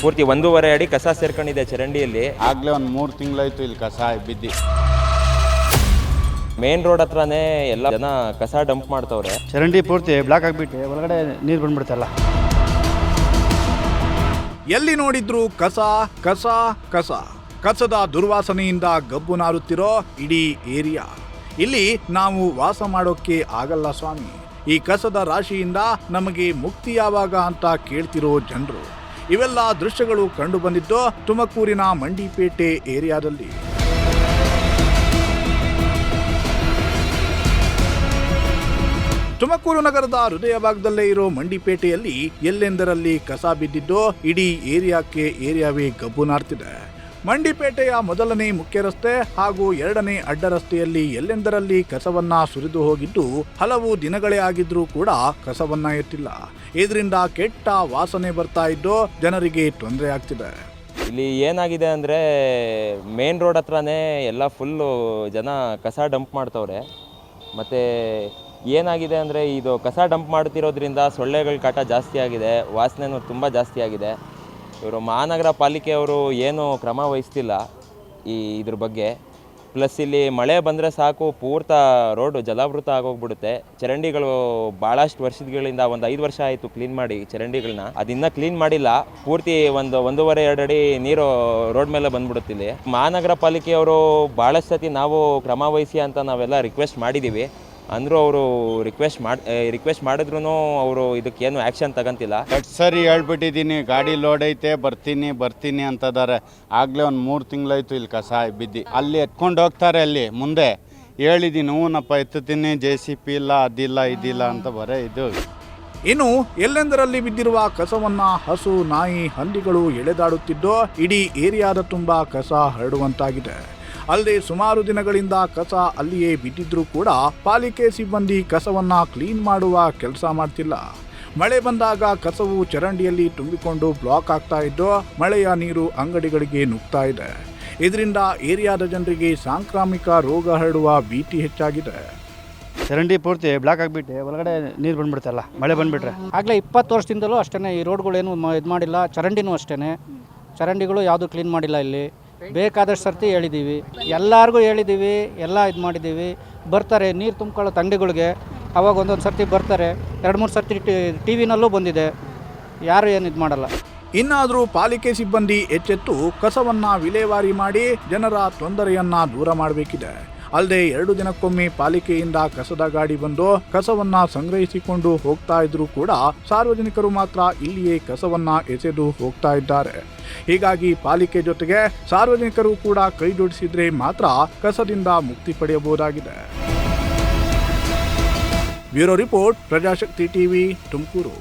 ಪೂರ್ತಿ 1.5 ಅಡಿ ಕಸ ಸೇರ್ಕೊಂಡಿದೆ ಚರಂಡಿಯಲ್ಲಿ. ಆಗಲೇ ಒಂದು 3 ತಿಂಗಳಾಯ್ತು ಇಲ್ಲಿ ಕಸ ಬಿದ್ದು. ಮೇನ್ ರೋಡ್ ಹತ್ರನೇ ಎಲ್ಲ ಜನ ಕಸ ಡಂಪ್ ಮಾಡ್ತವ್ರೆ. ಚರಂಡಿ ಪೂರ್ತಿ ಬ್ಲಾಕ್ ಆಗಿಬಿಟ್ಟು ಒಳಗಡೆ ನೀರು ಬಂದ್ಬಿಡ್ತಲ್ಲ. ಎಲ್ಲಿ ನೋಡಿದ್ರು ಕಸ ಕಸ ಕಸ ಕಸದ ದುರ್ವಾಸನೆಯಿಂದ ಗಬ್ಬು ನಾರುತ್ತಿರೋ ಇಡೀ ಏರಿಯಾ. ಇಲ್ಲಿ ನಾವು ವಾಸ ಮಾಡೋಕ್ಕೆ ಆಗಲ್ಲ ಸ್ವಾಮಿ. ಈ ಕಸದ ರಾಶಿಯಿಂದ ನಮಗೆ ಮುಕ್ತಿ ಯಾವಾಗ ಅಂತ ಕೇಳ್ತಿರೋ ಜನರು. ಇವೆಲ್ಲ ದೃಶ್ಯಗಳು ಕಂಡು ಬಂದಿದ್ದು ತುಮಕೂರಿನ ಮಂಡಿಪೇಟೆ ಏರಿಯಾದಲ್ಲಿ. ತುಮಕೂರು ನಗರದ ಹೃದಯ ಭಾಗದಲ್ಲೇ ಇರೋ ಮಂಡಿಪೇಟೆಯಲ್ಲಿ ಎಲ್ಲೆಂದರಲ್ಲಿ ಕಸ ಬಿದ್ದಿದ್ದು ಇಡೀ ಏರಿಯಾವೇ ಗಬ್ಬು ನಾರ್ತಿದೆ. ಮಂಡಿಪೇಟೆಯ ಮೊದಲನೇ ಮುಖ್ಯ ರಸ್ತೆ ಹಾಗೂ 2ನೇ ಅಡ್ಡ ರಸ್ತೆಯಲ್ಲಿ ಎಲ್ಲೆಂದರಲ್ಲಿ ಕಸವನ್ನ ಸುರಿದು ಹೋಗಿದ್ದು ಹಲವು ದಿನಗಳೇ ಆಗಿದ್ರೂ ಕೂಡ ಕಸವನ್ನ ಎತ್ತಿಲ್ಲ. ಇದರಿಂದ ಕೆಟ್ಟ ವಾಸನೆ ಬರ್ತಾ ಇದ್ದು ಜನರಿಗೆ ತೊಂದರೆ ಆಗ್ತಿದೆ. ಇಲ್ಲಿ ಏನಾಗಿದೆ ಅಂದರೆ ಮೇನ್ ರೋಡ್ ಹತ್ರನೇ ಎಲ್ಲ ಫುಲ್ಲು ಜನ ಕಸ ಡಂಪ್ ಮಾಡ್ತವ್ರೆ. ಮತ್ತು ಏನಾಗಿದೆ ಅಂದರೆ ಇದು ಕಸ ಡಂಪ್ ಮಾಡ್ತಿರೋದ್ರಿಂದ ಸೊಳ್ಳೆಗಳ ಕಾಟ ಜಾಸ್ತಿ ಆಗಿದೆ, ವಾಸನೆನೂ ತುಂಬ ಜಾಸ್ತಿ ಆಗಿದೆ. ಇವರು ಮಹಾನಗರ ಪಾಲಿಕೆಯವರು ಏನು ಕ್ರಮ ವಹಿಸ್ತಿಲ್ಲ ಇದ್ರ ಬಗ್ಗೆ. ಪ್ಲಸ್ ಇಲ್ಲಿ ಮಳೆ ಬಂದರೆ ಸಾಕು ಪೂರ್ತ ರೋಡು ಜಲಾವೃತ ಆಗೋಗ್ಬಿಡುತ್ತೆ. ಚರಂಡಿಗಳು ಭಾಳಷ್ಟು ವರ್ಷಗಳಿಂದ 1-5 ವರ್ಷ ಆಯಿತು ಕ್ಲೀನ್ ಮಾಡಿ ಚರಂಡಿಗಳನ್ನ, ಅದಿನ್ನೂ ಕ್ಲೀನ್ ಮಾಡಿಲ್ಲ. ಪೂರ್ತಿ 1.5-2 ಅಡಿ ನೀರು ರೋಡ್ ಮೇಲೆ ಬಂದ್ಬಿಡುತ್ತೆ. ಇಲ್ಲಿ ಮಹಾನಗರ ಪಾಲಿಕೆಯವರು ಭಾಳಷ್ಟು ಸತಿ ನಾವು ಕ್ರಮ ವಹಿಸಿ ಅಂತ ನಾವೆಲ್ಲ ರಿಕ್ವೆಸ್ಟ್ ಮಾಡಿದ್ದೀವಿ. ಅಂದರೂ ಅವರು ರಿಕ್ವೆಸ್ಟ್ ಮಾಡಿದ್ರು ಅವರು ಇದಕ್ಕೇನು ಆ್ಯಕ್ಷನ್ ತಗೊಂತಿಲ್ಲ. ಸರಿ ಹೇಳ್ಬಿಟ್ಟಿದ್ದೀನಿ, ಗಾಡಿ ಲೋಡ್ ಐತೆ ಬರ್ತೀನಿ ಅಂತದಾರೆ. ಆಗಲೇ ಒಂದು 3 ತಿಂಗಳಾಯ್ತು ಇಲ್ಲಿ ಕಸ ಬಿದ್ದು. ಅಲ್ಲಿ ಎತ್ಕೊಂಡು ಹೋಗ್ತಾರೆ. ಅಲ್ಲಿ ಮುಂದೆ ಹೇಳಿದ್ದೀನಿ, ಹೂನಪ್ಪ ಎತ್ತುತ್ತೀನಿ, JCP ಇಲ್ಲ, ಅದಿಲ್ಲ ಇದಿಲ್ಲ ಅಂತ ಬರೇ ಇದು. ಇನ್ನು ಎಲ್ಲೆಂದರಲ್ಲಿ ಬಿದ್ದಿರುವ ಕಸವನ್ನ ಹಸು, ನಾಯಿ, ಹಂದಿಗಳು ಎಳೆದಾಡುತ್ತಿದ್ದು ಇಡೀ ಏರಿಯಾದ ತುಂಬ ಕಸ ಹರಡುವಂತಾಗಿದೆ. ಅಲ್ಲದೆ ಸುಮಾರು ದಿನಗಳಿಂದ ಕಸ ಅಲ್ಲಿಯೇ ಬಿದ್ದಿದ್ರೂ ಕೂಡ ಪಾಲಿಕೆ ಸಿಬ್ಬಂದಿ ಕಸವನ್ನ ಕ್ಲೀನ್ ಮಾಡುವ ಕೆಲಸ ಮಾಡ್ತಿಲ್ಲ. ಮಳೆ ಬಂದಾಗ ಕಸವು ಚರಂಡಿಯಲ್ಲಿ ತುಂಬಿಕೊಂಡು ಬ್ಲಾಕ್ ಆಗ್ತಾ ಇದ್ದು ಮಳೆಯ ನೀರು ಅಂಗಡಿಗಳಿಗೆ ನುಗ್ತಾ ಇದೆ. ಇದರಿಂದ ಏರಿಯಾದ ಜನರಿಗೆ ಸಾಂಕ್ರಾಮಿಕ ರೋಗ ಹರಡುವ ಭೀತಿ ಹೆಚ್ಚಾಗಿದೆ. ಚರಂಡಿ ಪೂರ್ತಿ ಬ್ಲಾಕ್ ಆಗಿಬಿಟ್ಟು ಒಳಗಡೆ ನೀರು ಬಂದ್ಬಿಡ್ತಲ್ಲ ಮಳೆ ಬಂದುಬಿಟ್ರೆ. ಆಗಲೇ 20 ವರ್ಷದಿಂದಲೂ ಅಷ್ಟೇ ಈ ರೋಡ್ಗಳೇನು ಇದು ಮಾಡಿಲ್ಲ. ಚರಂಡಿನೂ ಅಷ್ಟೇ, ಚರಂಡಿಗಳು ಯಾವುದು ಕ್ಲೀನ್ ಮಾಡಿಲ್ಲ. ಇಲ್ಲಿ ಬೇಕಾದಷ್ಟು ಸರ್ತಿ ಹೇಳಿದ್ದೀವಿ, ಎಲ್ಲರಿಗೂ ಹೇಳಿದ್ದೀವಿ, ಎಲ್ಲ ಇದು ಮಾಡಿದ್ದೀವಿ. ಬರ್ತಾರೆ ನೀರು ತುಂಬ್ಕೊಳ್ಳೋ ತಂಡಿಗಳಿಗೆ, ಅವಾಗ ಒಂದೊಂದು ಸರ್ತಿ ಬರ್ತಾರೆ. 2-3 ಸರ್ತಿ TV ನಲ್ಲೂ ಬಂದಿದೆ. ಯಾರು ಏನು ಇದು ಮಾಡಲ್ಲ. ಇನ್ನಾದರೂ ಪಾಲಿಕೆ ಸಿಬ್ಬಂದಿ ಎಚ್ಚೆತ್ತು ಕಸವನ್ನ ವಿಲೇವಾರಿ ಮಾಡಿ ಜನರ ತೊಂದರೆಯನ್ನ ದೂರ ಮಾಡಬೇಕಿದೆ. ಅಲ್ಲದೆ 2 ದಿನಕ್ಕೊಮ್ಮೆ ಪಾಲಿಕೆಯಿಂದ ಕಸದ ಗಾಡಿ ಬಂದು ಕಸವನ್ನ ಸಂಗ್ರಹಿಸಿಕೊಂಡು ಹೋಗ್ತಾ ಇದ್ರು ಕೂಡ ಸಾರ್ವಜನಿಕರು ಮಾತ್ರ ಇಲ್ಲಿಯೇ ಕಸವನ್ನ ಎಸೆದು ಹೋಗ್ತಾ ಇದ್ದಾರೆ. ಹೀಗಾಗಿ ಪಾಲಿಕೆ ಜೊತೆಗೆ ಸಾರ್ವಜನಿಕರು ಕೂಡ ಕೈ ಜೋಡಿಸಿದ್ರೆ ಮಾತ್ರ ಕಸದಿಂದ ಮುಕ್ತಿ ಪಡೆಯಬಹುದಾಗಿದೆ. Bureau report, Prajashakti TV, Tumakuru.